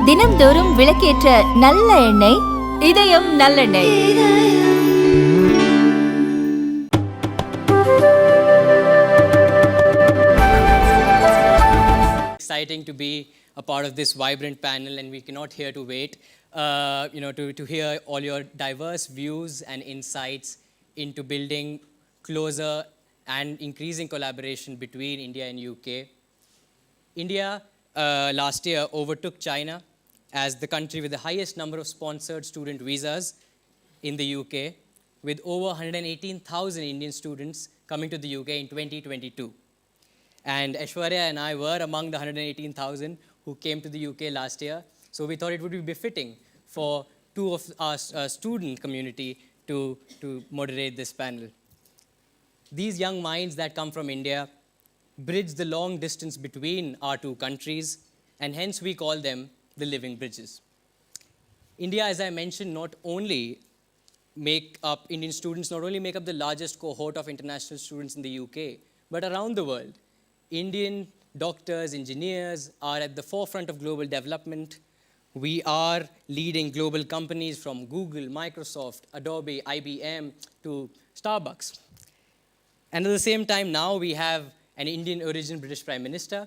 தினம்தோறும் விளக்கேற்ற நல்ல எண்ணெய், இதயம் நல்லெண்ணெய். Exciting to be a part of this vibrant panel, and we cannot here to wait, to hear all your diverse views and insights into building closer and increasing collaboration between India and UK. India last year overtook China as the country with the highest number of sponsored student visas in the UK, with over 118,000 Indian students coming to the UK in 2022. And Aishwarya and I were among the 118,000 who came to the UK last year. So we thought it would be befitting for two of our student community to moderate this panel. These young minds that come from India bridge the long distance between our two countries, and hence we call them the living bridges. India, as I mentioned, Indian students not only make up the largest cohort of international students in the UK, but around the world. Indian doctors, engineers are at the forefront of global development. We are leading global companies from Google, Microsoft, Adobe, IBM to Starbucks. And at the same time, now we have an Indian origin British Prime Minister.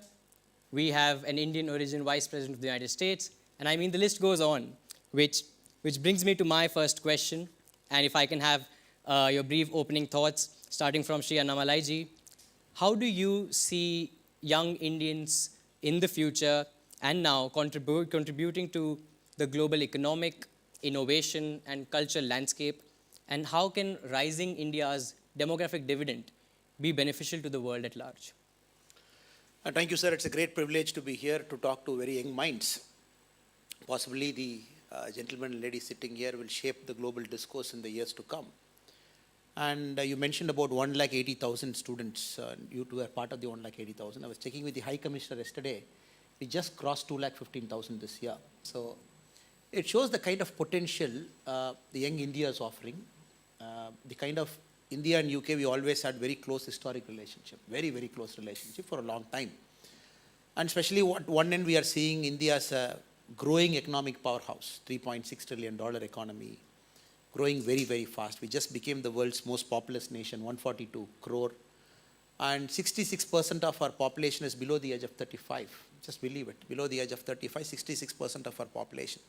We have an Indian origin Vice President of the United States. And I mean, the list goes on, which brings me to my first question. And if I can have your brief opening thoughts, starting from Shri Annamalai ji. How do you see young Indians in the future and now contributing to the global economic, innovation and cultural landscape? And how can rising India's demographic dividend be beneficial to the world at large? Thank you, sir. It's a great privilege to be here to talk to very young minds. Possibly the gentleman and lady sitting here will shape the global discourse in the years to come. And you mentioned about 180,000 students. You two are part of the 180,000. I was checking with the High Commissioner yesterday. We just crossed 215,000 this year. So it shows the kind of potential the young India is offering. The kind of India and UK, we always had very close historic relationship, very, very close relationship for a long time. And especially what one end we are seeing India as a growing economic powerhouse, $3.6 trillion economy, growing very, very fast. We just became the world's most populous nation, 142 crore. And 66% of our population is below the age of 35. Just believe it, below the age of 35, 66% of our population.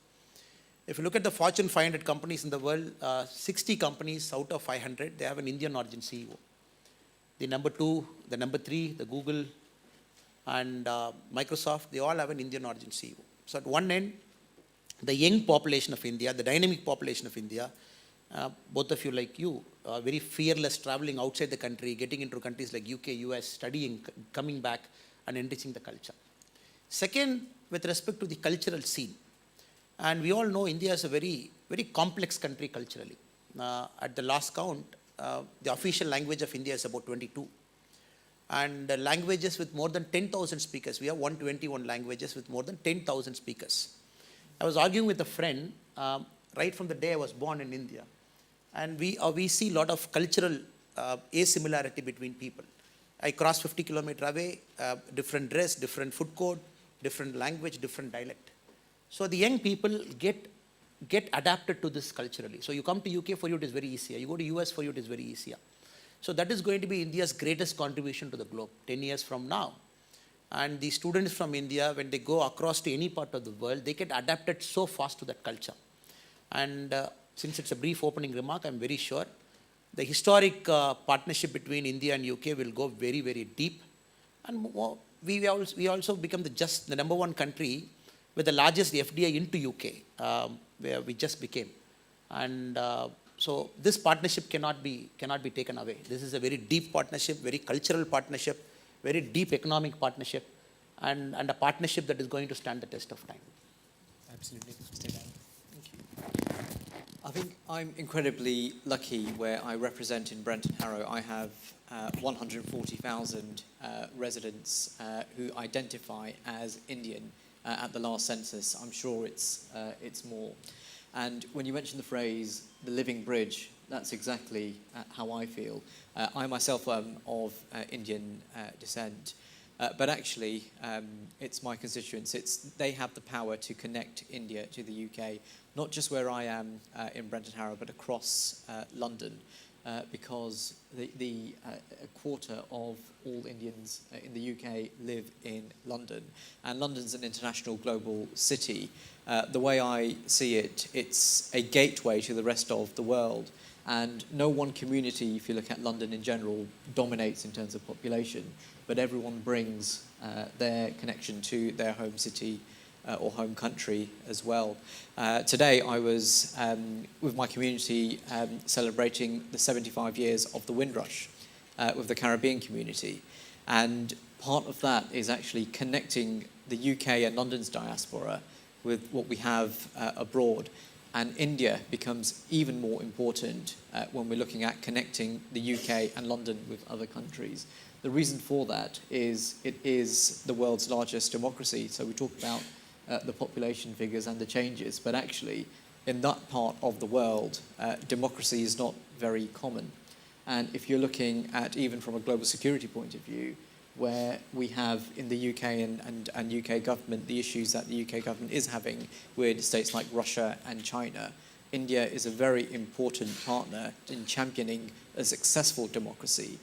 If you look at the Fortune 500 companies in the world, 60 companies out of 500, they have an Indian origin CEO. The number 2, the number 3, the Google and Microsoft, they all have an Indian origin CEO. So at one end, the young population of India, the dynamic population of India, both of you like you, very fearless, traveling outside the country, getting into countries like UK, US, studying, coming back and enriching the culture. Second, with respect to the cultural scene, and we all know India is a very, very complex country culturally. At the last count, the official language of India is about 22. And languages with more than 10,000 speakers. We have 121 languages with more than 10,000 speakers. I was arguing with a friend right from the day I was born in India. And we see a lot of cultural asimilarity between people. I cross 50 kilometers away, different dress, different food code, different language, different dialect. So the young people get adapted to this culturally. So you come to UK, for you it is very easier. You go to US, for you it is very easier. So that is going to be India's greatest contribution to the globe 10 years from now. And the students from India, when they go across to any part of the world, they get adapted so fast to that culture. And since it's a brief opening remark, I'm very sure the historic partnership between India and UK will go very, very deep. And we also become the number one country with the largest FDI into UK, where we just became. And so this partnership cannot be taken away. This is a very deep partnership, very cultural partnership, very deep economic partnership, and a partnership that is going to stand the test of time. Absolutely. Thank you. I think I'm incredibly lucky where I represent in Brenton Harrow. I have 140,000 residents who identify as Indian at the last census. I'm sure it's more. And when you mentioned the phrase, the living bridge, that's exactly how I feel. I myself am of Indian descent. But actually, it's my constituents. They have the power to connect India to the UK, not just where I am in Brenton Harrow, but across London, because a quarter of all Indians in the UK live in London, and London's an international global city. The way I see it, it's a gateway to the rest of the world. And no one community, if you look at London in general, dominates in terms of population, but everyone brings their connection to their home city or home country as well. Today I was with my community celebrating the 75 years of the Windrush with the Caribbean community. And part of that is actually connecting the UK and London's diaspora with what we have abroad. And India becomes even more important when we're looking at connecting the UK and London with other countries. The reason for that is it is the world's largest democracy. So we talk about the population figures and the changes, but actually in that part of the world, democracy is not very common. And if you're looking at, even from a global security point of view, where we have in the UK and UK government the issues that the UK government is having with states like Russia and China, India is a very important partner in championing a successful democracy.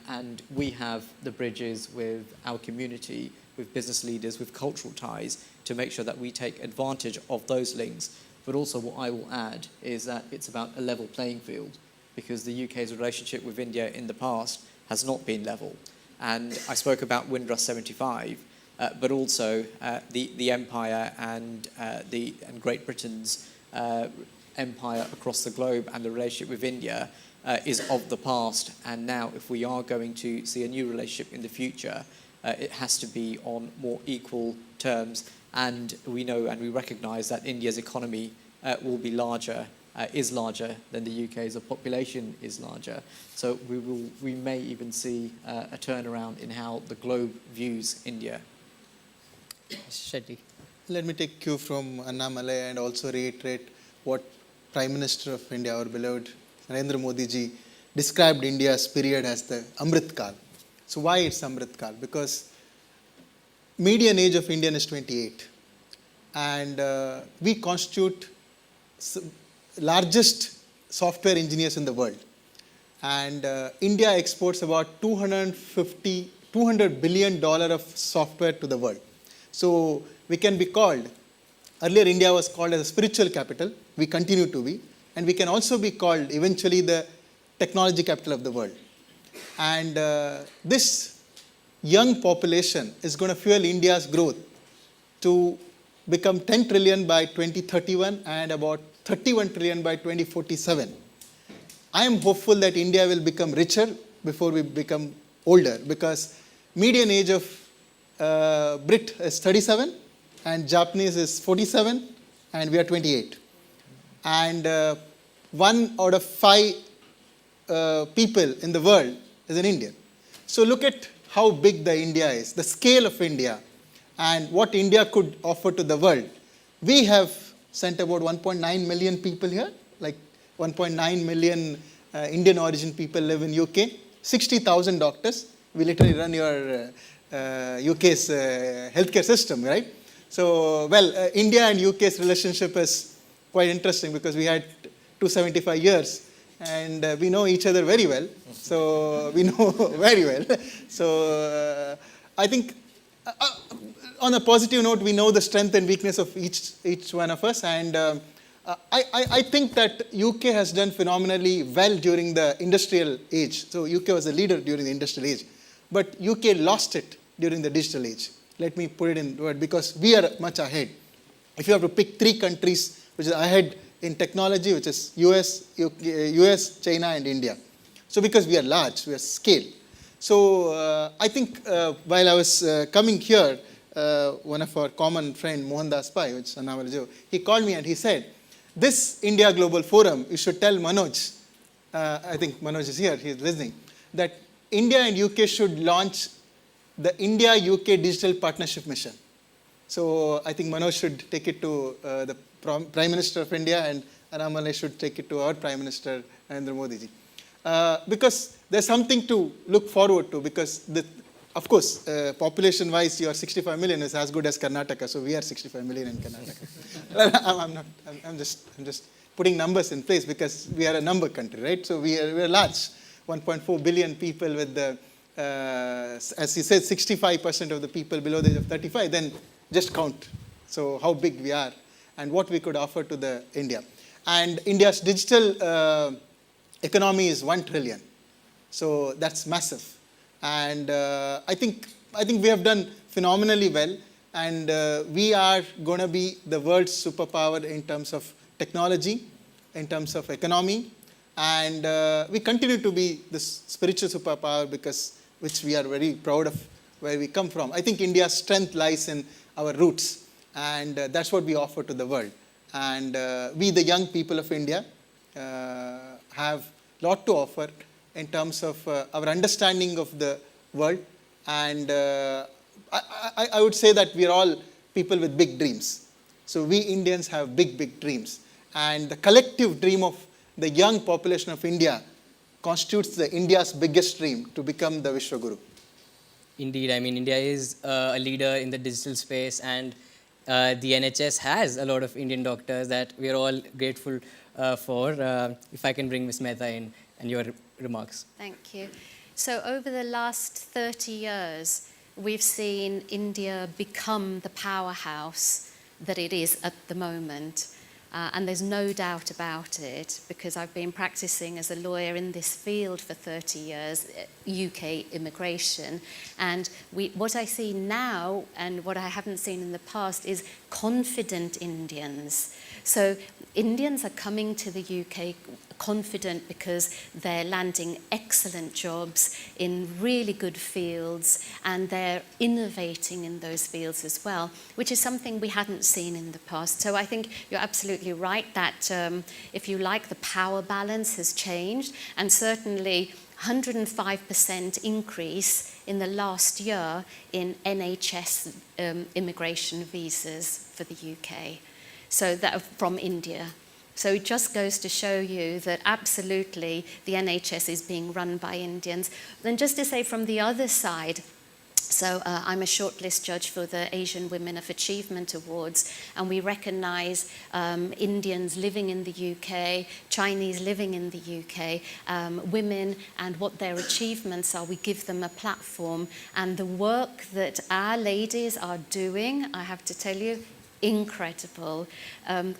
And we have the bridges with our community, with business leaders, with cultural ties, to make sure that we take advantage of those links. But also what I will add is that it's about a level playing field, because the UK's relationship with India in the past has not been level. And I spoke about Windrush 75, but also the empire and Great Britain's empire across the globe, and the relationship with India is of the past. And now, if we are going to see a new relationship in the future, it has to be on more equal terms. And we know and we recognise that India's economy will be larger, is larger than the UK's. The population is larger. So we may even see a turnaround in how the globe views India. Shetty. Let me take cue from Annamalai and also reiterate what Prime Minister of India, our beloved Narendra Modi ji, described India's period as the Amrit Kal. So why it's Amrit Kal? Because median age of Indian is 28. And we constitute largest software engineers in the world. And India exports about $200 billion of software to the world. So we can be called, earlier India was called as a spiritual capital, we continue to be, and we can also be called eventually the technology capital of the world. And this young population is going to fuel India's growth to become 10 trillion by 2031 and about 31 trillion by 2047. I am hopeful that India will become richer before we become older, because median age of Brit is 37 and Japanese is 47 and we are 28. And 1 out of 5 people in the world is an Indian. So look at how big the India is, the scale of India, and what India could offer to the world. We have sent about 1.9 million people here, like 1.9 million Indian origin people live in UK, 60,000 doctors. We literally run your UK's healthcare system, right? So, well, India and UK's relationship is quite interesting, because we had 275 years and we know each other very well. So, we know very well. So, I think on a positive note, we know the strength and weakness of each one of us. And I think that UK has done phenomenally well during the industrial age. So UK was a leader during the industrial age. But UK lost it during the digital age. Let me put it in word, because we are much ahead. If you have to pick 3 countries which are ahead in technology, which is US, China, and India. So because we are large, we are scale. So I think while I was coming here, one of our common friend, Mohandas Pai, which is Annamalai, he called me and he said, this India Global Forum, you should tell Manoj, I think Manoj is here, he is listening, that India and UK should launch the India-UK Digital Partnership Mission. So I think Manoj should take it to the Prime Minister of India, and Annamalai should take it to our Prime Minister, Narendra Modi ji. Because there's something to look forward to, because of course, population-wise, you are 65 million is as good as Karnataka, so we are 65 million in Karnataka. I'm just putting numbers in place because we are a number country, right? So we are large, 1.4 billion people with the, as you said, 65% of the people below the age of 35, then just count. So how big we are and what we could offer to the India. And India's digital economy is 1 trillion. So that's massive. And I think we have done phenomenally well. And we are going to be the world's superpower in terms of technology, in terms of economy. And we continue to be this spiritual superpower which we are very proud of where we come from. I think India's strength lies in our roots. And that's what we offer to the world. And we, the young people of India, have a lot to offer in terms of our understanding of the world. And I would say that we are all people with big dreams. So we Indians have big, big dreams. And the collective dream of the young population of India constitutes India's biggest dream to become the Vishwaguru. Indeed, I mean, India is a leader in the digital space, and the NHS has a lot of Indian doctors that we are all grateful for. If I can bring Ms. Mehta in and your remarks. Thank you. So over the last 30 years, we've seen India become the powerhouse that it is at the moment. And there's no doubt about it, because I've been practicing as a lawyer in this field for 30 years, UK immigration. And what I see now, and what I haven't seen in the past, is confident Indians. So Indians are coming to the UK confident because they're landing excellent jobs in really good fields, and they're innovating in those fields as well, which is something we hadn't seen in the past. So I think you're absolutely right that, if you like, the power balance has changed, and certainly 105% increase in the last year in NHS immigration visas for the UK. So that from India. So it just goes to show you that absolutely the NHS is being run by Indians. Then just to say from the other side, so I'm a shortlist judge for the Asian Women of Achievement Awards, and we recognise Indians living in the UK, Chinese living in the UK, women and what their achievements are. We give them a platform, and the work that our ladies are doing, I have to tell you, incredible.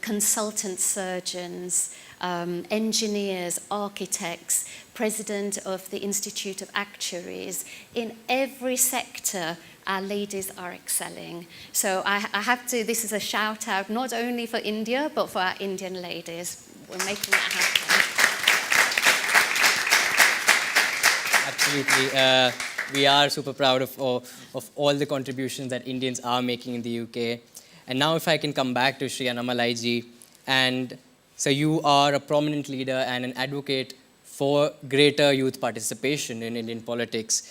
Consultant surgeons, engineers, architects, president of the Institute of Actuaries. In every sector, our ladies are excelling. So I have to, this is a shout out not only for India, but for our Indian ladies. We're making that happen. Absolutely. We are super proud of all the contributions that Indians are making in the UK. And now if I can come back to Shri Annamalai ji, and so you are a prominent leader and an advocate for greater youth participation in Indian politics.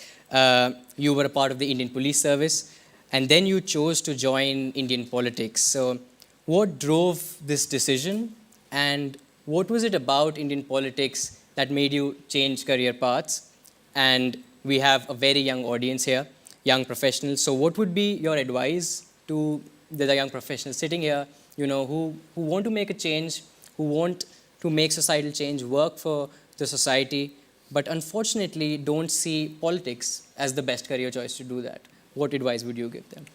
You were a part of the Indian Police Service, and then you chose to join Indian politics. So what drove this decision, and what was it about Indian politics that made you change career paths? And we have a very young audience here, young professionals. So what would be your advice to the young professionals sitting here, you know, who want to make a change, who want to make societal change, work for the society, but unfortunately don't see politics as the best career choice to do that? What advice would you give them?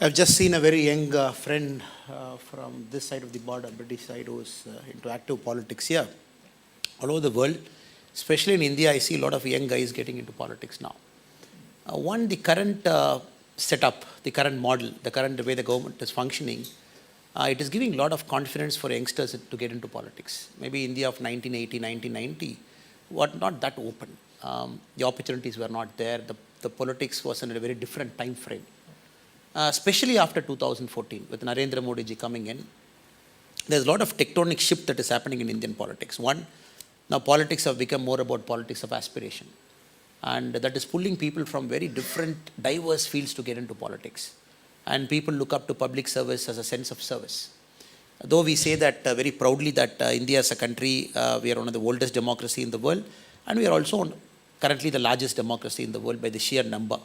I've just seen a very young friend from this side of the border, British side, who's into active politics here. All over the world, especially in India, I see a lot of young guys getting into politics now. The current setup, the current model, the current way the government is functioning, it is giving a lot of confidence for youngsters to get into politics. Maybe India of 1980, 1990, was not that open. The opportunities were not there. The politics was in a very different time frame. Especially after 2014, with Narendra Modi ji coming in, there's a lot of tectonic shift that is happening in Indian politics. One, now politics have become more about politics of aspiration. And that is pulling people from very different, diverse fields to get into politics. And people look up to public service as a sense of service. Though we say that very proudly that India as a country, we are one of the oldest democracy in the world, and we are also currently the largest democracy in the world by the sheer number.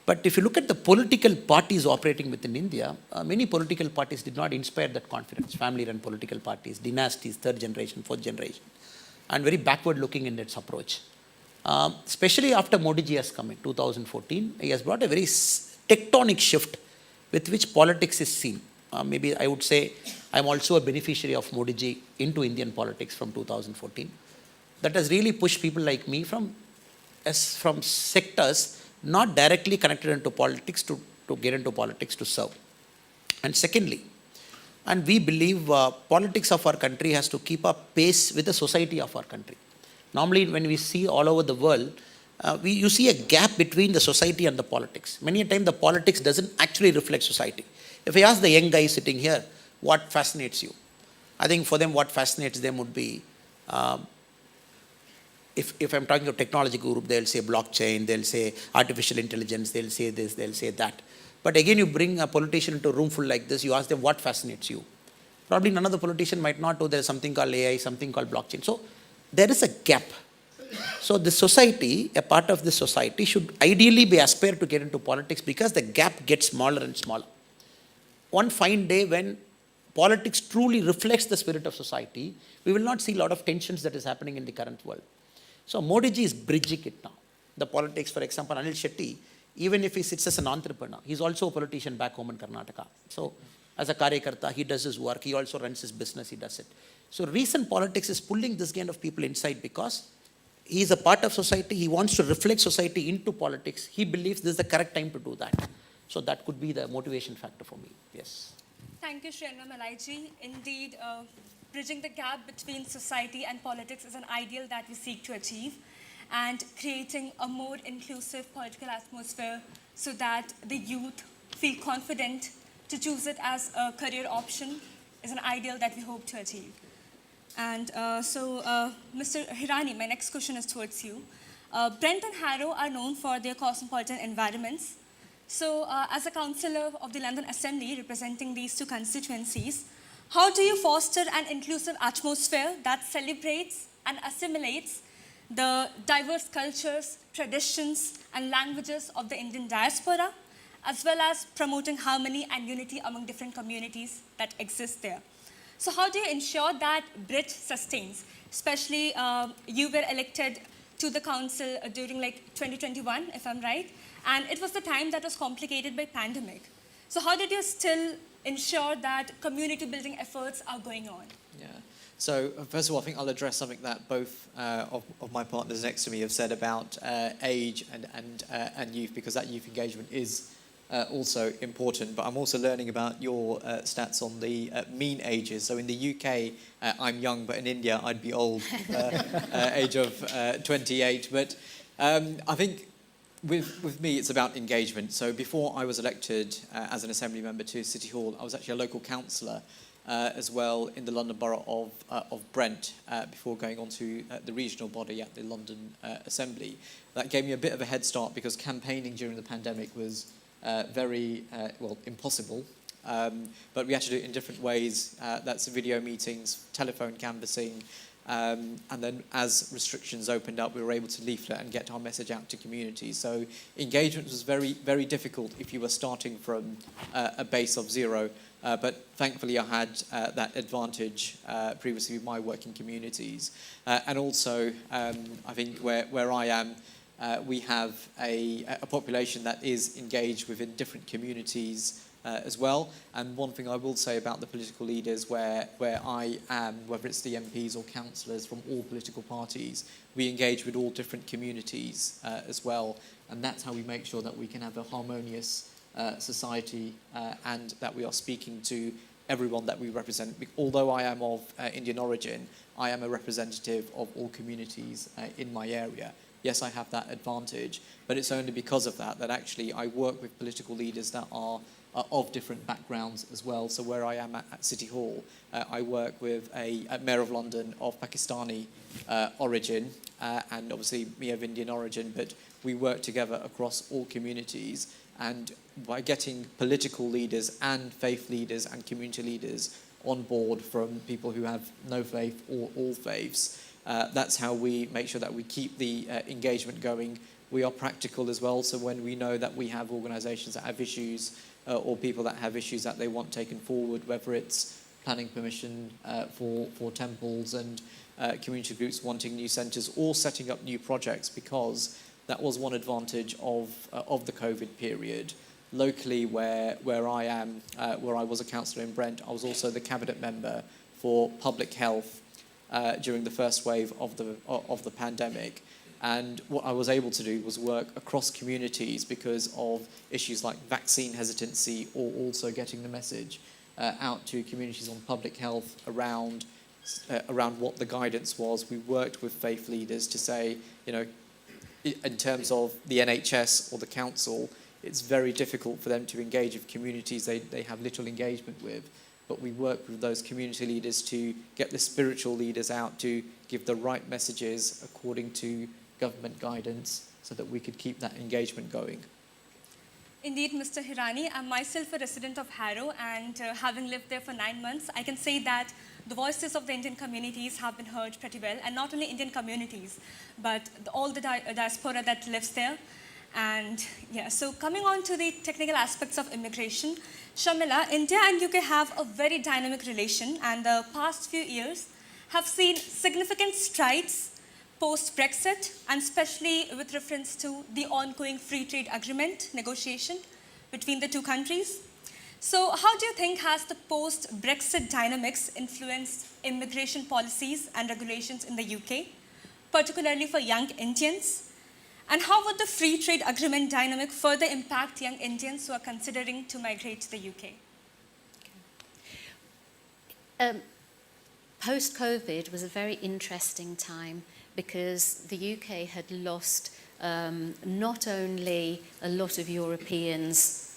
But if you look at the political parties operating within India, many political parties did not inspire that confidence. Family-run political parties, dynasties, third generation, fourth generation, and very backward-looking in its approach. Especially after Modi ji has come in 2014, he has brought a very tectonic shift with which politics is seen. Maybe I would say I'm also a beneficiary of Modi ji into Indian politics from 2014. That has really pushed people like me from sectors not directly connected into politics to get into politics to serve. And secondly, and we believe politics of our country has to keep up pace with the society of our country. Normally when we see all over the world, you see a gap between the society and the politics. Many a time the politics doesn't actually reflect society. If I ask the young guys sitting here, what fascinates you? I think for them what fascinates them would be, if I'm talking to a technology group, they'll say blockchain, they'll say artificial intelligence, they'll say this, they'll say that. But again, you bring a politician into a room full like this, you ask them what fascinates you. Probably none of the politician might not know there's something called AI, something called blockchain. So there is a gap. So the society, a part of this society should ideally be aspired to get into politics because the gap gets smaller and smaller. One fine day when politics truly reflects the spirit of society, we will not see a lot of tensions that is happening in the current world. So Modi ji is bridging it now. The politics, for example, Anil Shetty, even if he sits as an entrepreneur, he's also a politician back home in Karnataka. So as a Karyakarta, he does his work, he also runs his business, he does it. So recent politics is pulling this kind of people inside because he is a part of society, he wants to reflect society into politics. He believes this is the correct time to do that. So that could be the motivation factor for me, yes. Thank you, Shri Annamalai ji. Indeed, bridging the gap between society and politics is an ideal that we seek to achieve, and creating a more inclusive political atmosphere so that the youth feel confident to choose it as a career option is an ideal that we hope to achieve. And Mr. Hirani, my next question is towards you. Brent and Harrow are known for their cosmopolitan environments. So as a councillor of the London Assembly representing these two constituencies, how do you foster an inclusive atmosphere that celebrates and assimilates the diverse cultures, traditions, and languages of the Indian diaspora, as well as promoting harmony and unity among different communities that exist there? So how do you ensure that bridge sustains? Especially you were elected to the council during 2021, if I'm right, and it was the time that was complicated by pandemic. So how did you still ensure that community building efforts are going on? Yeah. So first of all, I think I'll address something that both of my partners next to me have said about age and youth, because that youth engagement is also important. But I'm also learning about your stats on the mean ages. So in the UK, I'm young, but in India, I'd be old, age of 28. But I think with me, it's about engagement. So before I was elected as an assembly member to City Hall, I was actually a local councillor as well in the London Borough of Brent before going on to the regional body at the London Assembly. That gave me a bit of a head start because campaigning during the pandemic was very, impossible. But we had to do it in different ways. That's video meetings, telephone canvassing, and then as restrictions opened up, we were able to leaflet and get our message out to communities. So engagement was very, very difficult if you were starting from a base of zero. But thankfully I had that advantage previously with my work in communities. And also, I think where I am, we have a population that is engaged within different communities as well. And one thing I will say about the political leaders where I am, whether it's the MPs or councillors from all political parties, we engage with all different communities as well. And that's how we make sure that we can have a harmonious society and that we are speaking to everyone that we represent. Although I am of Indian origin, I am a representative of all communities in my area. Yes, I have that advantage, but it's only because of that actually I work with political leaders that are of different backgrounds as well. So where I am at City Hall, I work with a Mayor of London of Pakistani origin, and obviously me of Indian origin, but we work together across all communities. And by getting political leaders and faith leaders and community leaders on board from people who have no faith or all faiths, that's how we make sure that we keep the engagement going we are practical as well. So when we know that we have organisations that have issues or people that have issues that they want taken forward, whether it's planning permission for temples and community groups wanting new centres or setting up new projects, because that was one advantage of the COVID period. Locally, where I am, where I was a councillor in Brent, I was also the cabinet member for public health during the first wave of the pandemic. And what I was able to do was work across communities because of issues like vaccine hesitancy, or also getting the message out to communities on public health around what the guidance was. We worked with faith leaders to say, in terms of the NHS or the council, it's very difficult for them to engage with communities they have little engagement with. But we work with those community leaders to get the spiritual leaders out to give the right messages according to government guidance so that we could keep that engagement going. Indeed, Mr. Hirani, I'm myself a resident of Harrow, and having lived there for 9 months, I can say that the voices of the Indian communities have been heard pretty well, and not only Indian communities, but all the diaspora that lives there. And yeah, so coming on to the technical aspects of immigration, Shamila, India and UK have a very dynamic relation, and the past few years have seen significant strides post-Brexit, and especially with reference to the ongoing free trade agreement negotiation between the two countries. So how do you think has the post-Brexit dynamics influenced immigration policies and regulations in the UK, particularly for young Indians? And how would the free trade agreement dynamic further impact young Indians who are considering to migrate to the UK? Post-COVID was a very interesting time because the UK had lost not only a lot of Europeans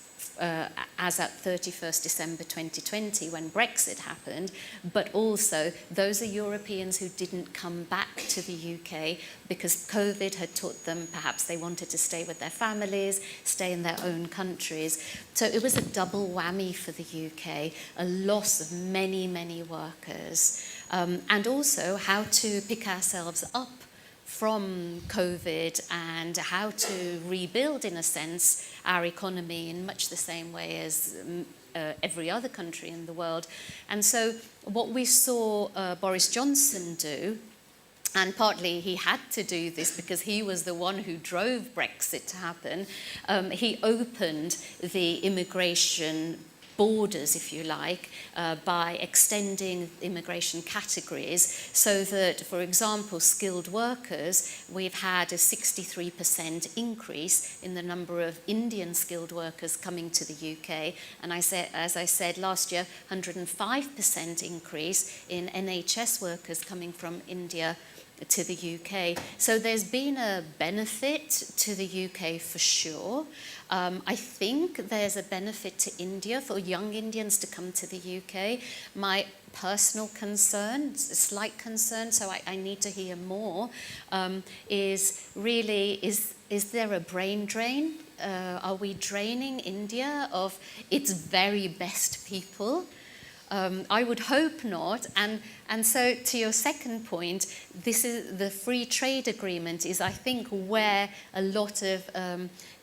as at 31st December 2020 when Brexit happened, but also those are Europeans who didn't come back to the UK because COVID had taught them perhaps they wanted to stay with their families, stay in their own countries. So it was a double whammy for the UK, a loss of many, many workers, and also how to pick ourselves up from COVID and how to rebuild, in a sense, our economy in much the same way as every other country in the world. And so what we saw Boris Johnson do, and partly he had to do this because he was the one who drove Brexit to happen, he opened the immigration borders, if you like, by extending immigration categories so that, for example, skilled workers, we've had a 63% increase in the number of Indian skilled workers coming to the UK. And as I said last year, 105% increase in NHS workers coming from India to the UK. So there's been a benefit to the UK for sure. I think there's a benefit to India for young Indians to come to the UK. My personal concern, a slight concern, so I need to hear more, is really, is there a brain drain? Are we draining India of its very best people? I would hope not. And so to your second point, this is the free trade agreement is, I think, where a lot of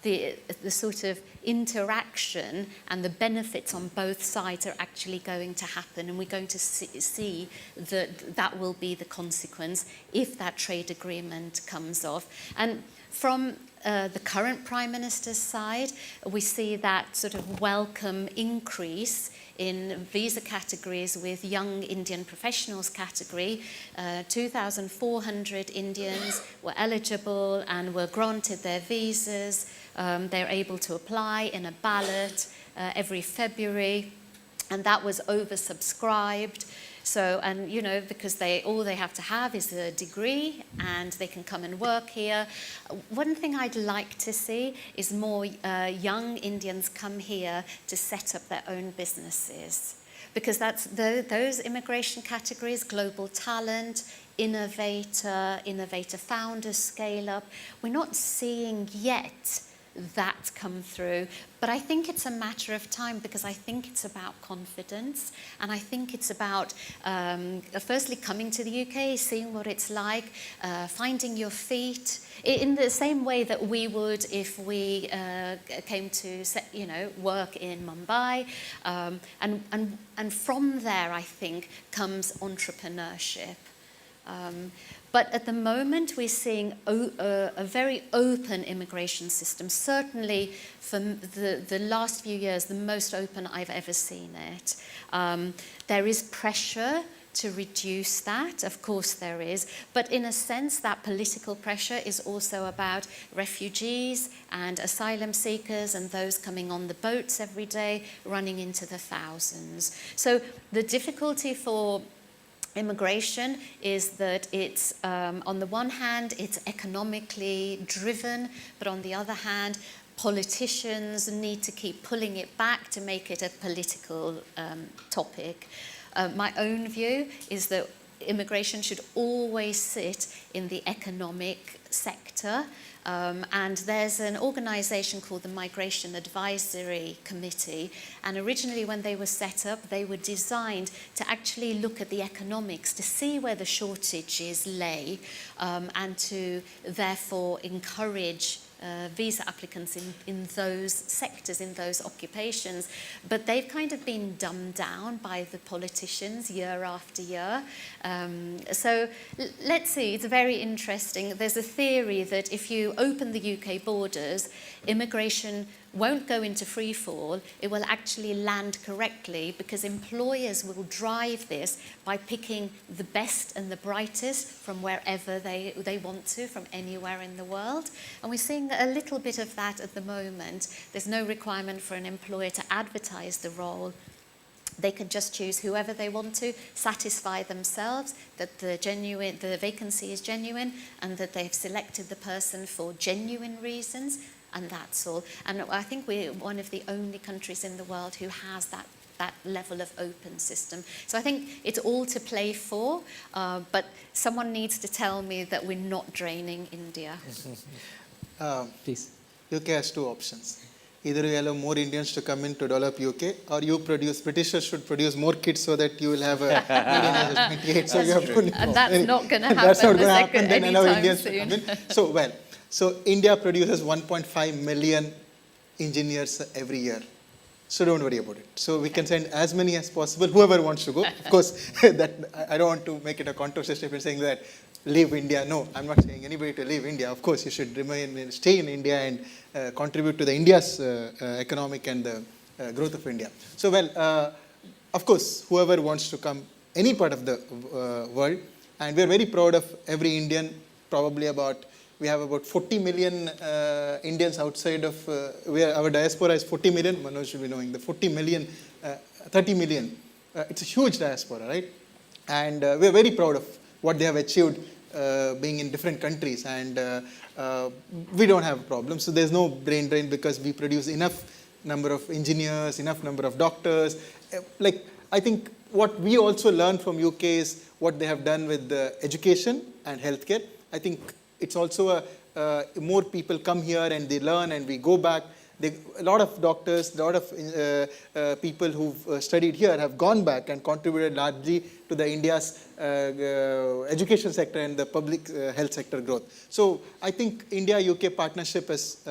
the sort of interaction and the benefits on both sides are actually going to happen, and we're going to see that will be the consequence if that trade agreement comes off. And from the current Prime Minister's side, we see that sort of welcome increase in visa categories with young Indian professionals category. 2,400 Indians were eligible and were granted their visas. They're able to apply in a ballot every February, and that was oversubscribed. So, and you know, because all they have to have is a degree and they can come and work here. One thing I'd like to see is more young Indians come here to set up their own businesses. Because that's those immigration categories, global talent, innovator founder, scale up. We're not seeing yet that come through. But I think it's a matter of time, because I think it's about confidence, and I think it's about firstly coming to the UK, seeing what it's like, finding your feet in the same way that we would if we came to work in Mumbai, and from there I think comes entrepreneurship. But at the moment, we're seeing a very open immigration system. Certainly, for the last few years, the most open I've ever seen it. There is pressure to reduce that, of course there is, but in a sense that political pressure is also about refugees and asylum seekers and those coming on the boats every day, running into the thousands. So the difficulty for immigration is that it's, on the one hand, it's economically driven, but on the other hand, politicians need to keep pulling it back to make it a political topic. My own view is that immigration should always sit in the economic sector. And there's an organisation called the Migration Advisory Committee, and originally when they were set up, they were designed to actually look at the economics to see where the shortages lay, and to therefore encourage visa applicants in those sectors, in those occupations. But they've kind of been dumbed down by the politicians year after year. So let's see, it's very interesting. There's a theory that if you open the UK borders, immigration won't go into free fall, it will actually land correctly, because employers will drive this by picking the best and the brightest from wherever they want to, from anywhere in the world. And we're seeing a little bit of that at the moment. There's no requirement for an employer to advertise the role. They can just choose whoever they want to, satisfy themselves that the vacancy is genuine and that they've selected the person for genuine reasons, and that's all. And I think we're one of the only countries in the world who has that level of open system. So I think it's all to play for, but someone needs to tell me that we're not draining India. Please. UK has two options. Either you allow more Indians to come in to develop UK, or you Britishers should produce more kids so that you will have a median age of 28. So you have to, And that's not going to happen. That's not going to happen. Then allow anytime Indians soon. to come in. So India produces 1.5 million engineers every year. So don't worry about it. So we can send as many as possible, whoever wants to go. Of course, that I don't want to make it a controversial statement saying that leave India. No, I'm not saying anybody to leave India. Of course, you should stay in India and contribute to the India's economic and the growth of India. So of course, whoever wants to come any part of the world, and we're very proud of every Indian. Probably we have about 40 million Indians outside of, our diaspora is 40 million. Manoj should be knowing the 40 million, 30 million. It's a huge diaspora, right? And we're very proud of what they have achieved being in different countries. And we don't have problems. So there's no brain drain because we produce enough number of engineers, enough number of doctors. I think what we also learn from UK is what they have done with education and healthcare. I think it's also more people come here and they learn and we go back. A lot of doctors, a lot of people who've studied here have gone back and contributed largely to the India's education sector and the public health sector growth. So I think India-UK partnership is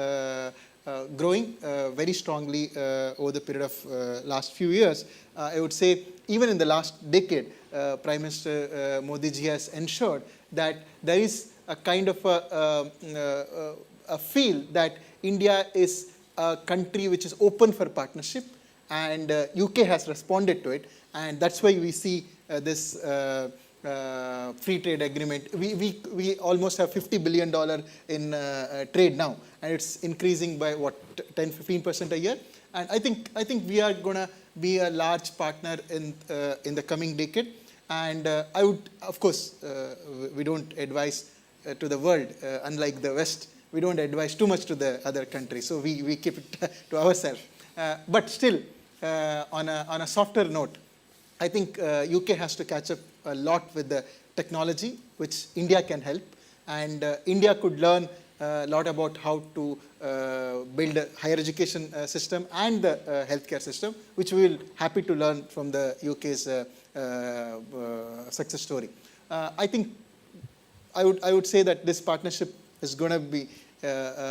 growing very strongly over the period of last few years. I would say even in the last decade, Prime Minister Modi ji has ensured that there is a kind of a feel that India is a country which is open for partnership, and UK has responded to it, and that's why we see this free trade agreement. We almost have $50 billion in trade now, and it's increasing by 10-15% a year. And I think we are going to be a large partner in the coming decade. And I would, of course, we don't advise to the world, unlike the West. We don't advise too much to the other countries, so we keep it to ourselves. But still, on a softer note, I think UK has to catch up a lot with the technology, which India can help. And India could learn a lot about how to build a higher education system and the healthcare system, which we will happy to learn from the UK's success story. I think I would say that this partnership is going to be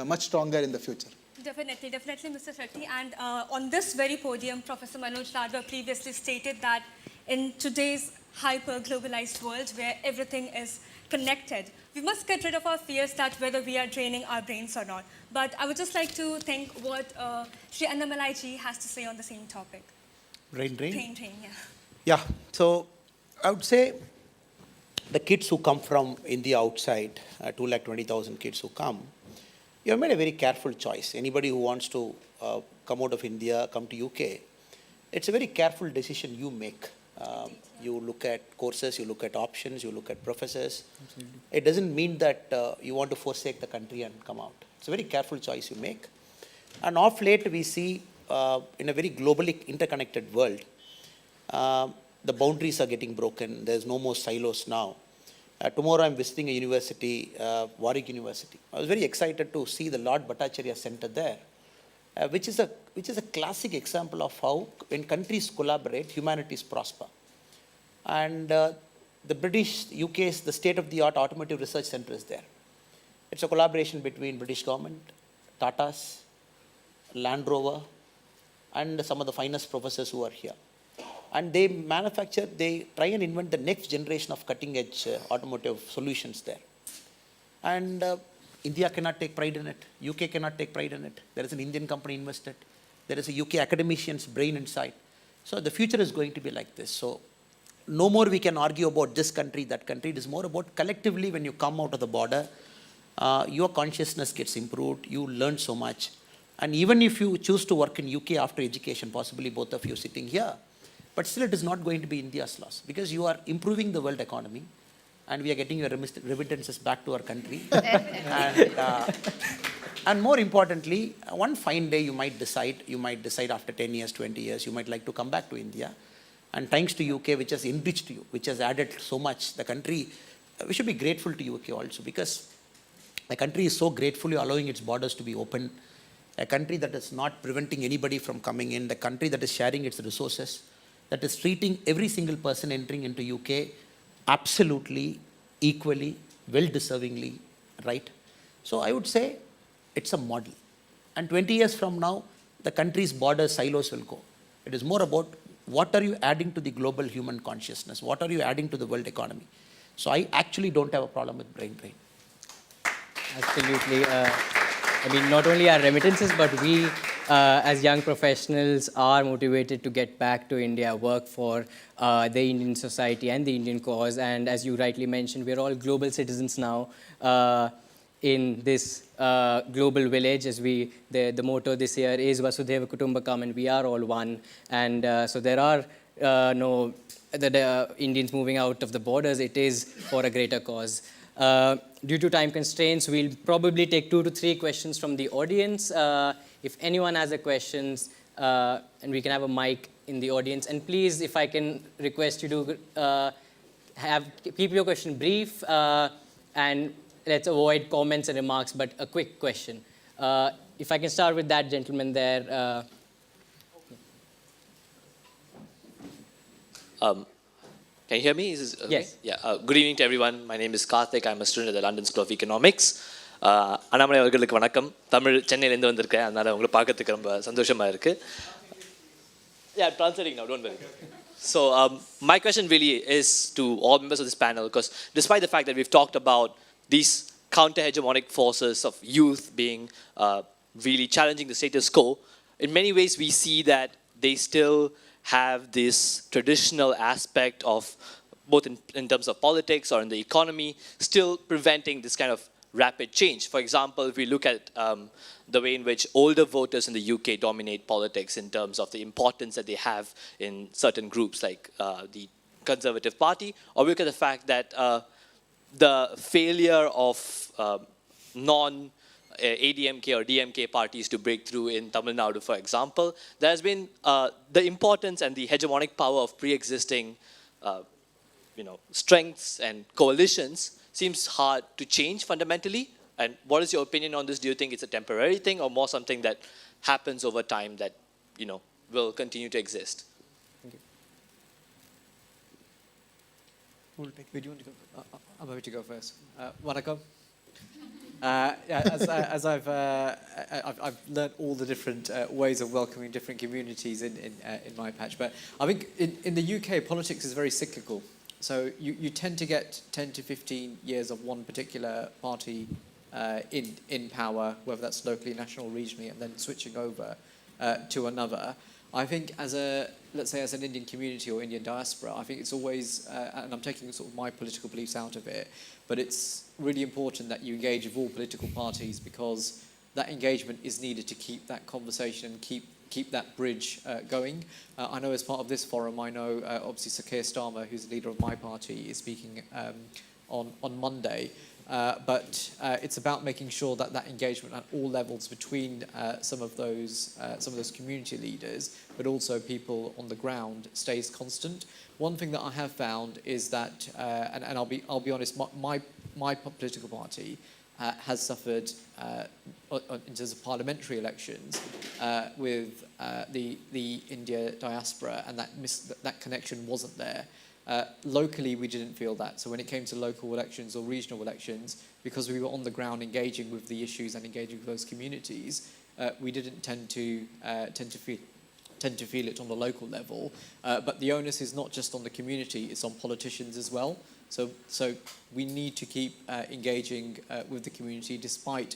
much stronger in the future. Definitely, Mr. Shetty. And on this very podium, Professor Manoj Ladwa previously stated that in today's hyper-globalized world where everything is connected, we must get rid of our fears that whether we are draining our brains or not. But I would just like to think what Shri Annamalai ji has to say on the same topic. Brain drain? Brain drain, yeah. Yeah, so I would say the kids who come from India outside, 220,000 kids who come, you have made a very careful choice. Anybody who wants to come out of India, come to UK, it's a very careful decision you make. You look at courses, you look at options, you look at professors. Absolutely. It doesn't mean that you want to forsake the country and come out. It's a very careful choice you make. And of late, we see in a very globally interconnected world, the boundaries are getting broken. There's no more silos now. Tomorrow I'm visiting a university, Warwick University. I was very excited to see the Lord Bhattacharya Center there, which is a classic example of how when countries collaborate, humanities prosper. And the British, UK's, the state-of-the-art automotive research center is there. It's a collaboration between British government, Tata's, Land Rover, and some of the finest professors who are here. And they try and invent the next generation of cutting-edge automotive solutions there. And India cannot take pride in it. UK cannot take pride in it. There is an Indian company invested. There is a UK academician's brain inside. So the future is going to be like this. So no more we can argue about this country, that country. It is more about collectively when you come out of the border, your consciousness gets improved. You learn so much. And even if you choose to work in UK after education, possibly both of you sitting here, but still it is not going to be India's loss because you are improving the world economy and we are getting your remittances back to our country. And more importantly, one fine day you might decide after 10 years, 20 years, you might like to come back to India. And thanks to UK, which has enriched you, which has added so much, the country, we should be grateful to UK also because the country is so gratefully allowing its borders to be open. A country that is not preventing anybody from coming in, the country that is sharing its resources, that is treating every single person entering into UK absolutely, equally, well-deservingly, right? So I would say it's a model. And 20 years from now, the country's border silos will go. It is more about what are you adding to the global human consciousness? What are you adding to the world economy? So I actually don't have a problem with brain drain. Absolutely. I mean, not only our remittances, but we as young professionals are motivated to get back to India, work for the Indian society and the Indian cause. And as you rightly mentioned, we're all global citizens now in this global village. As the motto this year is Vasudhaiva Kutumbakam, and we are all one. And so there are no Indians moving out of the borders. It is for a greater cause. Due to time constraints, we'll probably take 2 to 3 questions from the audience. If anyone has a questions, and we can have a mic in the audience. And please, if I can request you to keep your question brief and let's avoid comments and remarks, but a quick question. If I can start with that gentleman there. Can you hear me? Is this, okay? Yes. Yeah. Good evening to everyone. My name is Karthik. I'm a student at the London School of Economics. Annamalai அவர்களுக்கு வணக்கம். தமிழ் சென்னையிலேருந்து வந்திருக்கேன். அதனால உங்களை பார்க்கறதுக்கு ரொம்ப சந்தோஷமா இருக்கு. Yeah, I'm translating now. Don't worry. So my question really is to all members of this panel, because despite the fact that we've talked about these counter-hegemonic forces of youth being really challenging the status quo, in many ways we see that they still have this traditional aspect of both in terms of politics or in the economy, still preventing this kind of rapid change. For example, if we look at the way in which older voters in the UK dominate politics in terms of the importance that they have in certain groups like the Conservative Party, or we look at the fact that the failure of non-ADMK or DMK parties to break through in Tamil Nadu, for example, there has been the importance and the hegemonic power of pre-existing strengths and coalitions seems hard to change fundamentally. And what is your opinion on this? Do you think it's a temporary thing or more something that happens over time that, will continue to exist? Thank you. Who will take? Do you want to go? I'm happy to go first. Vanakkam. As I've learned all the different ways of welcoming different communities in my patch, but I think in the UK politics is very cyclical. So you tend to get 10 to 15 years of one particular party in power, whether that's locally, national, regionally, and then switching over to another. I think let's say as an Indian community or Indian diaspora, I think it's always, and I'm taking sort of my political beliefs out of it, but it's really important that you engage with all political parties because that engagement is needed to keep that conversation and keep that bridge going. I know as part of this forum, I know obviously Sir Keir Starmer, who's the leader of my party, is speaking on Monday. But it's about making sure that engagement at all levels between some of those community leaders, but also people on the ground, stays constant. One thing that I have found is that, and I'll be honest, my political party has suffered in terms of parliamentary elections with the India diaspora, and that connection wasn't there. Locally, we didn't feel that. So when it came to local elections or regional elections, because we were on the ground engaging with the issues and engaging with those communities, we didn't tend to feel it on the local level. But the onus is not just on the community; it's on politicians as well. So we need to keep engaging with the community, despite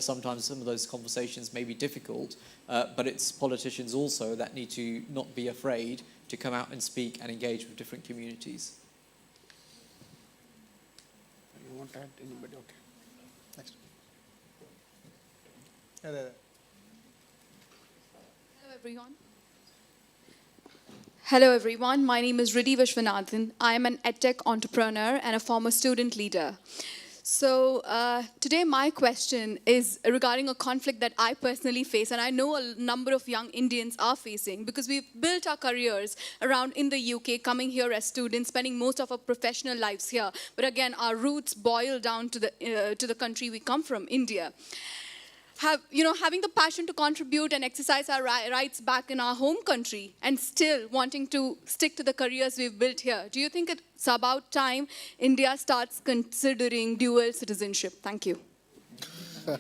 sometimes some of those conversations may be difficult. But it's politicians also that need to not be afraid to come out and speak and engage with different communities. You want to add anybody? Okay. Next. Hello, everyone. Hello, everyone. My name is Riddhi Vishwanathan. I am an EdTech entrepreneur and a former student leader. So today my question is regarding a conflict that I personally face, and I know a number of young Indians are facing, because we've built our careers around in the UK, coming here as students, spending most of our professional lives here. But again, our roots boil down to the country we come from, India. Having the passion to contribute and exercise our rights back in our home country, and still wanting to stick to the careers we've built here. Do you think it's about time India starts considering dual citizenship? Thank you. Do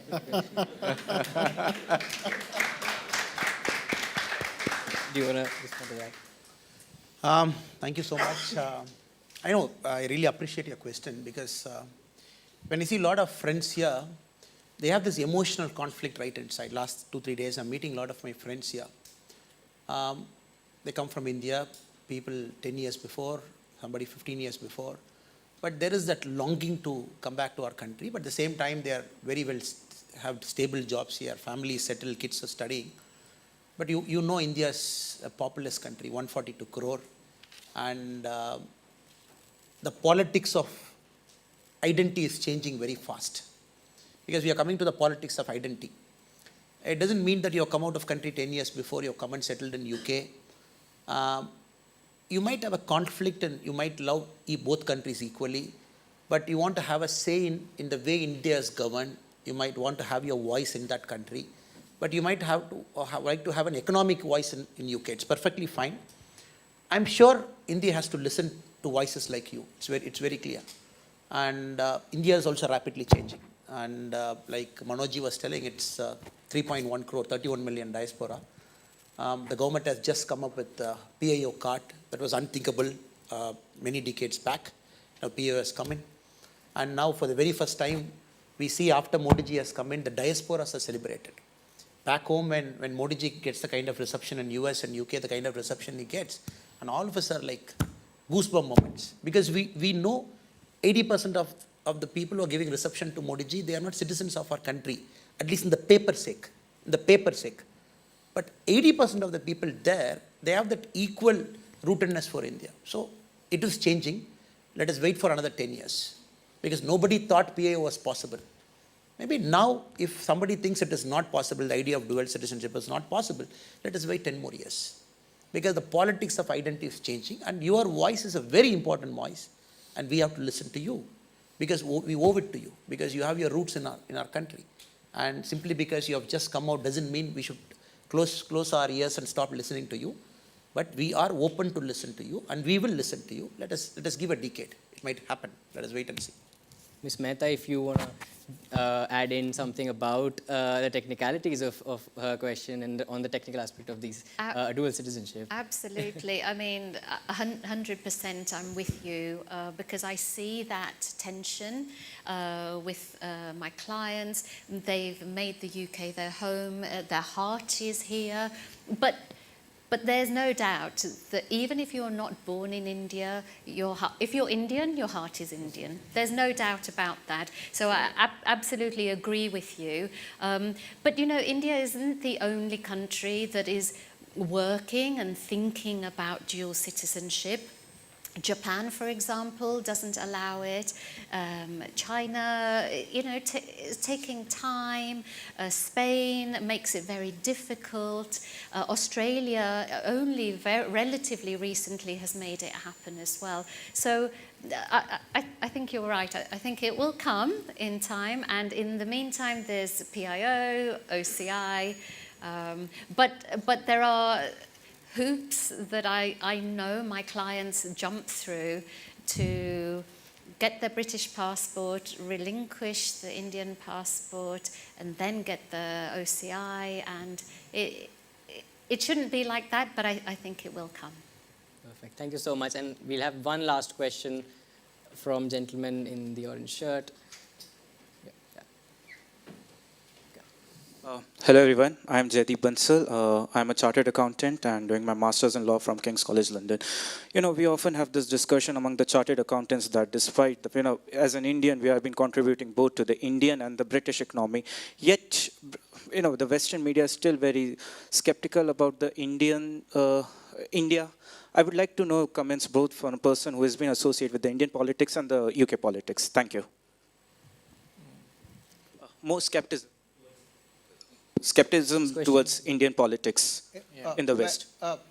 you want to respond to that? Thank you so much. I really appreciate your question, because when I see a lot of friends here, they have this emotional conflict right inside. Last 2-3 days, I'm meeting a lot of my friends here. They come from India, people 10 years before, somebody 15 years before. But there is that longing to come back to our country. But at the same time, they are very well, have stable jobs here, families settled, kids are studying. But you know India is a populous country, 142 crore. And the politics of identity is changing very fast. Because we are coming to the politics of identity. It doesn't mean that you have come out of country 10 years before, you have come and settled in UK. You might have a conflict and you might love both countries equally, but you want to have a say in the way India is governed. You might want to have your voice in that country, but you might like to have an economic voice in UK. It's perfectly fine. I'm sure India has to listen to voices like you. It's very clear. And India is also rapidly changing. And like Manojji was telling, it's 3.1 crore, 31 million diaspora. The government has just come up with PIO card. That was unthinkable many decades back. Now PIO has come in. And now for the very first time, we see after Modi ji has come in, the diasporas are celebrated. Back home, when Modi ji gets the kind of reception in US and UK, the kind of reception he gets, and all of us are like goosebump moments. Because we know 80% of the people who are giving reception to Modi ji, they are not citizens of our country, at least in the paper sake. But 80% of the people there, they have that equal rootedness for India. So it is changing. Let us wait for another 10 years. Because nobody thought PIO was possible. Maybe now, if somebody thinks it is not possible, the idea of dual citizenship is not possible, let us wait 10 more years. Because the politics of identity is changing, and your voice is a very important voice, and we have to listen to you. because we owe it to you, because you have your roots in our country. And simply because you have just come out doesn't mean we should close our ears and stop listening to you. But we are open to listen to you, and we will listen to you. Let us give a decade. It might happen. Let us wait and see. Ms. Mehta, if you want to add in something about the technicalities of her question and on the technical aspect of these dual citizenship. Absolutely. I mean, 100% I'm with you because I see that tension with my clients. They've made the UK their home. Their heart is here. But there's no doubt that even if you're not born in India, if you're Indian, your heart is Indian. There's no doubt about that. So I absolutely agree with you. But you know, India isn't the only country that is working and thinking about dual citizenship. Japan, for example, doesn't allow it. China, you know, is taking time. Spain makes it very difficult. Australia only relatively recently has made it happen as well. So I think you're right. I think it will come in time. And in the meantime, there's PIO, OCI. But there are hoops that I know my clients jump through to get their British passport, relinquish the Indian passport, and then get the OCI. And it shouldn't be like that, but I think it will come. Perfect. Thank you so much. And we'll have one last question from gentleman in the orange shirt. Hello everyone, I am Jaideep Bansal. I'm a chartered accountant and doing my master's in law from King's College London. You know, we often have this discussion among the chartered accountants that despite, as an Indian, we have been contributing both to the Indian and the British economy. Yet, the Western media is still very skeptical about the India. I would like to know comments both from a person who has been associated with the Indian politics and the UK politics. Thank you. More skepticism towards Indian politics in the West.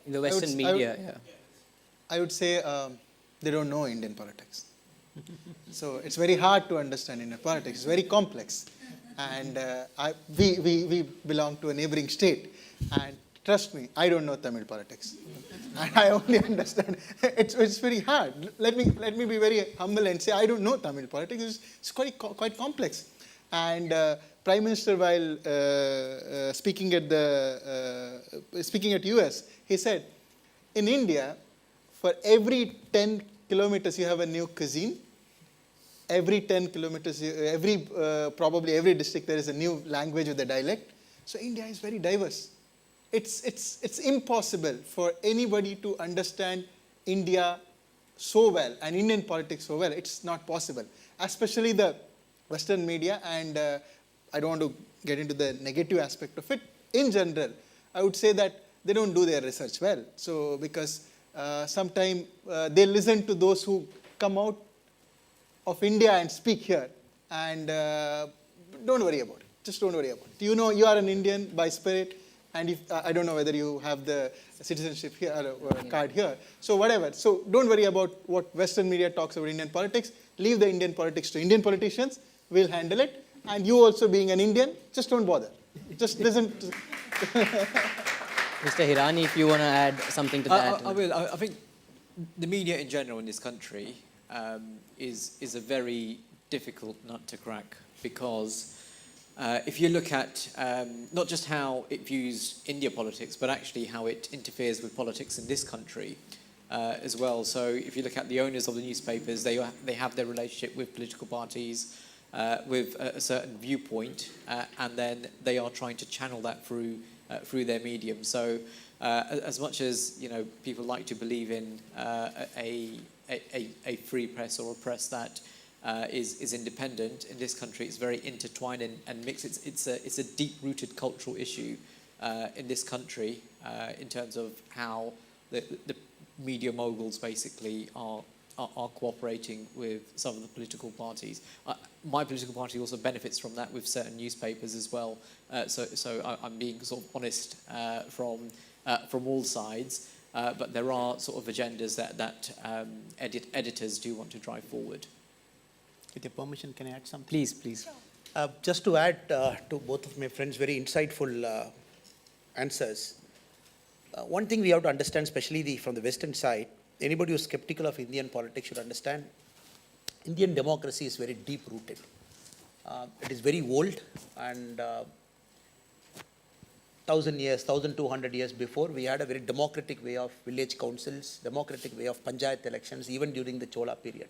In the Western media, I would say they don't know Indian politics. So it's very hard to understand Indian politics. It's very complex. And we belong to a neighboring state. And trust me, I don't know Tamil politics. And I only understand. It's very hard. Let me be very humble and say I don't know Tamil politics. It's quite complex. And Prime Minister, while speaking at US, he said, in India, for every 10 kilometers you have a new cuisine. Every 10 kilometers, probably every district there is a new language with a dialect. So India is very diverse. It's impossible for anybody to understand India so well and Indian politics so well. It's not possible, especially the Western media, and I don't want to get into the negative aspect of it. In general, I would say that they don't do their research well. So because sometimes they listen to those who come out of India and speak here, and don't worry about it. Just don't worry about it. You know, you are an Indian by spirit, and if, I don't know whether you have the citizenship here or card here. So whatever. So don't worry about what Western media talks about Indian politics. Leave the Indian politics to Indian politicians. We'll handle it. And you also being an Indian, just don't bother. Just listen. Mr. Hirani, if you want to add something to that. I will. I think the media in general in this country is a very difficult nut to crack because if you look at not just how it views India politics, but actually how it interferes with politics in this country as well. So if you look at the owners of the newspapers, they have their relationship with political parties with a certain viewpoint, and then they are trying to channel that through their medium. So as much as people like to believe in a free press or a press that is independent, in this country it's very intertwined and mixed. It's a deep-rooted cultural issue in this country in terms of how the media moguls basically are cooperating with some of the political parties. My political party also benefits from that with certain newspapers as well. So I'm being sort of honest from all sides. But there are sort of agendas that editors do want to drive forward. With your permission, can I add something? Please, please. Just to add to both of my friends' very insightful answers, one thing we have to understand, especially from the Western side, anybody who's skeptical of Indian politics should understand Indian democracy is very deep-rooted. It is very old, and 1,000 years, 1,200 years before, we had a very democratic way of village councils, democratic way of panchayat elections, even during the Chola period.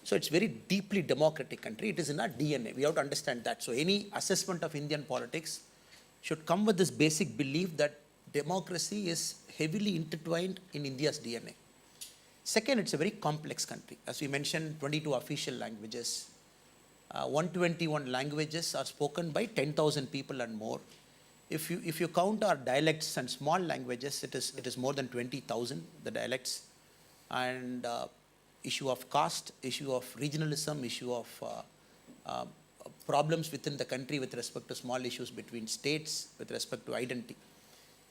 So it's very deeply democratic country. It is in our DNA. We have to understand that. So any assessment of Indian politics should come with this basic belief that democracy is heavily intertwined in India's DNA. Second, it's a very complex country. As we mentioned, 22 official languages. 121 languages are spoken by 10,000 people and more. If you count our dialects and small languages, it is more than 20,000, the dialects. And issue of caste, issue of regionalism, issue of problems within the country with respect to small issues between states, with respect to identity.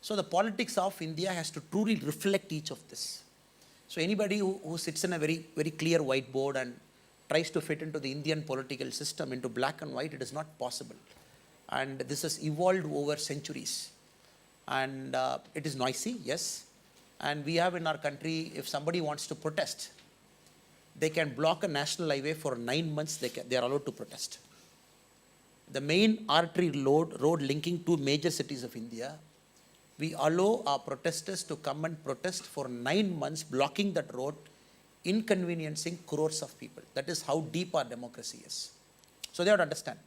So the politics of India has to truly reflect each of this. So anybody who sits in a very, very clear whiteboard and tries to fit into the Indian political system into black and white, it is not possible. And this has evolved over centuries. And it is noisy, yes. And we have in our country, if somebody wants to protest, they can block a national highway for 9 months, they are allowed to protest. The main artery road linking two major cities of India, we allow our protesters to come and protest for 9 months, blocking that road, inconveniencing crores of people. That is how deep our democracy is. So they have to understand.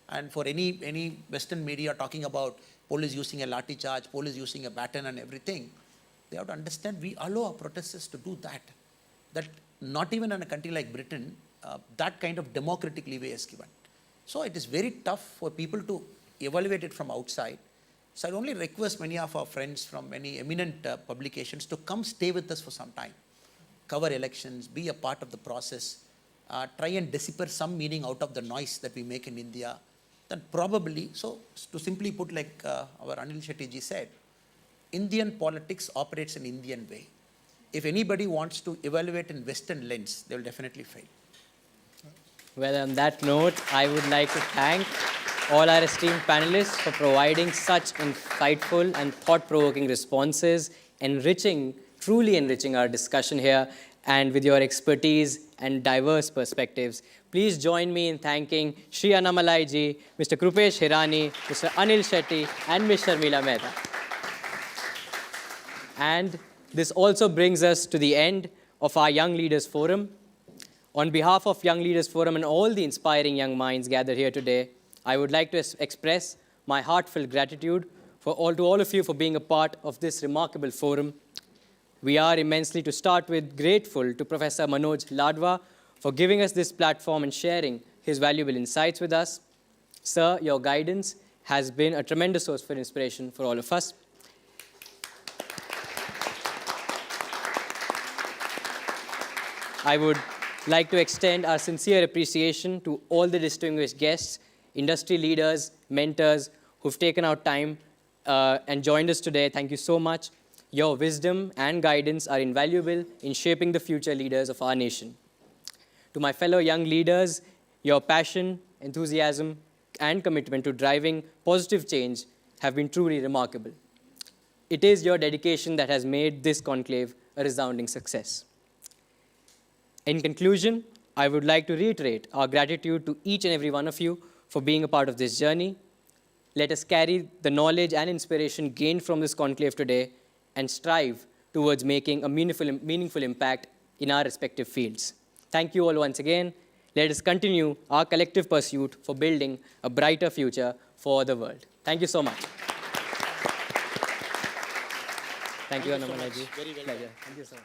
And for any Western media talking about police using a lathi charge, police using a baton and everything, they have to understand we allow our protesters to do that. That not even in a country like Britain, that kind of democratic leeway is given. So it is very tough for people to evaluate it from outside. So I only request many of our friends from many eminent publications to come stay with us for some time, cover elections, be a part of the process, try and decipher some meaning out of the noise that we make in India. Then probably, so to simply put, like our Anil Shetty ji said, Indian politics operates in Indian way. If anybody wants to evaluate in Western lens, they will definitely fail. Well, on that note, I would like to thank all our esteemed panelists for providing such insightful and thought-provoking responses, truly enriching our discussion here, and with your expertise and diverse perspectives. Please join me in thanking Shri Annamalai ji, Mr. Krupesh Hirani, Mr. Anil Shetty, and Ms. Sharmila Mehta. And this also brings us to the end of our Young Leaders Forum. On behalf of Young Leaders Forum and all the inspiring young minds gathered here today, I would like to express my heartfelt gratitude to all of you for being a part of this remarkable forum. We are immensely, to start with, grateful to Professor Manoj Ladwa for giving us this platform and sharing his valuable insights with us. Sir, your guidance has been a tremendous source for inspiration for all of us. I would like to extend our sincere appreciation to all the distinguished guests, industry leaders, mentors who've taken out time and joined us today. Thank you so much. Your wisdom and guidance are invaluable in shaping the future leaders of our nation. To my fellow young leaders, your passion, enthusiasm, and commitment to driving positive change have been truly remarkable. It is your dedication that has made this conclave a resounding success. In conclusion, I would like to reiterate our gratitude to each and every one of you for being a part of this journey. Let us carry the knowledge and inspiration gained from this conclave today and strive towards making a meaningful impact in our respective fields. Thank you all once again. Let us continue our collective pursuit for building a brighter future for the world. Thank you so much. Thank you, Annamalai ji. Very well Pleasure. done. Thank you so much.